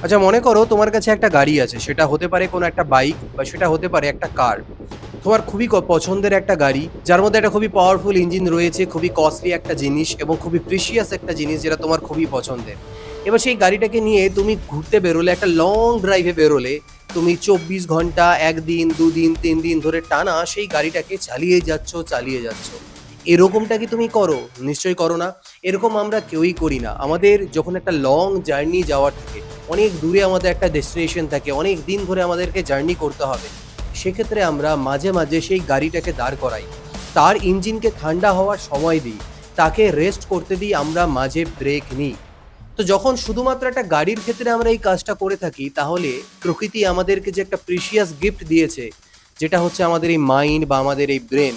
আচ্ছা, মনে করো তোমার কাছে একটা গাড়ি আছে। সেটা হতে পারে কোনো একটা বাইক বা সেটা হতে পারে একটা কার। তোমার খুবই পছন্দের একটা গাড়ি, যার মধ্যে একটা খুবই পাওয়ারফুল ইঞ্জিন রয়েছে, খুবই কস্টলি একটা জিনিস এবং খুবই প্রিসিয়াস একটা জিনিস যেটা তোমার খুবই পছন্দের। এবার সেই গাড়িটাকে নিয়ে তুমি ঘুরতে বেরোলে, একটা লং ড্রাইভে বেরোলে, তুমি ২৪ ঘন্টা, ১ দিন, ২ দিন, ৩ দিন ধরে টানা সেই গাড়িটাকে চালিয়ে যাচ্ছ, চালিয়ে যাচ্ছ। এরকমটা কি তুমি করো? নিশ্চয়ই করো না। এরকম আমরা কেউই করি না। আমাদের যখন একটা লং জার্নি যাওয়ার থাকে, অনেক দূরে আমাদের একটা ডেস্টিনেশন থাকে, অনেক দিন ধরে আমাদেরকে জার্নি করতে হবে। সেক্ষেত্রে আমরা মাঝে, মাঝে সেই গাড়িটাকে দাঁড় করাই। তার ইঞ্জিনকে ঠান্ডা হওয়ার সময় দিই। তাকে রেস্ট করতে দিই, আমরা মাঝে ব্রেক নিই। তো যখন শুধুমাত্র একটা গাড়ির ক্ষেত্রে আমরা এই কাজটা করে থাকি, তাহলে প্রকৃতি আমাদেরকে যে একটা প্রিসিয়াস গিফট দিয়েছে, যেটা হচ্ছে আমাদের এই মাইন্ড বা আমাদের এই ব্রেন,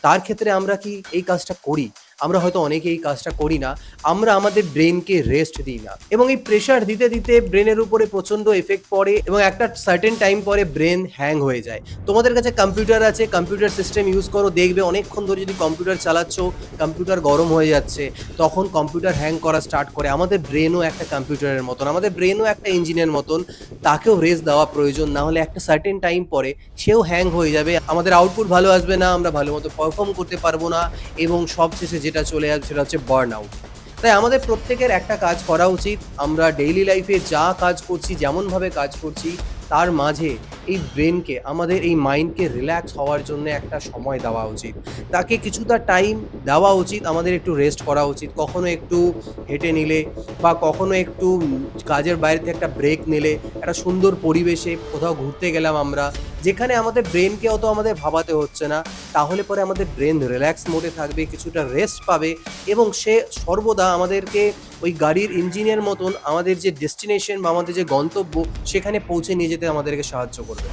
তার ক্ষেত্রে আমরা কি এই কাজটা করি? আমরা হয়তো অনেকে এই কাজটা করি না। আমরা আমাদের ব্রেনকে রেস্ট দিই না এবং এই প্রেশার দিতে, দিতে ব্রেনের উপরে প্রচণ্ড এফেক্ট পড়ে এবং একটা সার্টেন টাইম পরে ব্রেন হ্যাং হয়ে যায়। তোমাদের কাছে কম্পিউটার আছে, কম্পিউটার সিস্টেম ইউজ করো, দেখবে অনেকক্ষণ ধরে যদি কম্পিউটার চালাচ্ছ, কম্পিউটার গরম হয়ে যাচ্ছে, তখন কম্পিউটার হ্যাং করা স্টার্ট করে। আমাদের ব্রেনও একটা কম্পিউটারের মতন, আমাদের ব্রেনও একটা ইঞ্জিনের মতন। তাকেও রেস্ট দেওয়া প্রয়োজন, না হলে একটা সার্টেন টাইম পরে সেও হ্যাং হয়ে যাবে। আমাদের আউটপুট ভালো আসবে না, আমরা ভালো মতো পারফর্ম করতে পারবো না এবং সবশেষে যেটা চলে আসবে সেটা হচ্ছে বার্ন আউট। তাই আমাদের প্রত্যেকের একটা কাজ করা উচিত। আমরা ডেইলি লাইফে যা কাজ করছি, যেমনভাবে কাজ করছি, তার মাঝে এই ব্রেনকে, আমাদের এই মাইন্ডকে রিল্যাক্স হওয়ার জন্য একটা সময় দেওয়া উচিত। তাকে কিছুটা টাইম দেওয়া উচিত, আমাদের একটু রেস্ট করা উচিত। কখনো একটু হেঁটে নিলে বা কখনো একটু কাজের বাইরে থেকে একটা ব্রেক নিলে, একটা সুন্দর পরিবেশে কোথাও ঘুরতে গেলাম আমরা, যেখানে আমাদের ব্রেনকে অত আমাদের ভাবাতে হচ্ছে না। তাহলে পরে আমাদের ব্রেন রিল্যাক্স মোডে থাকবে, কিছুটা রেস্ট পাবে এবং সে সর্বদা আমাদেরকে ওই গাড়ির ইঞ্জিনের মতন আমাদের যে ডেস্টিনেশন বা আমাদের যে গন্তব্য, সেখানে পৌঁছে নিয়ে যেতে আমাদেরকে সাহায্য করবে।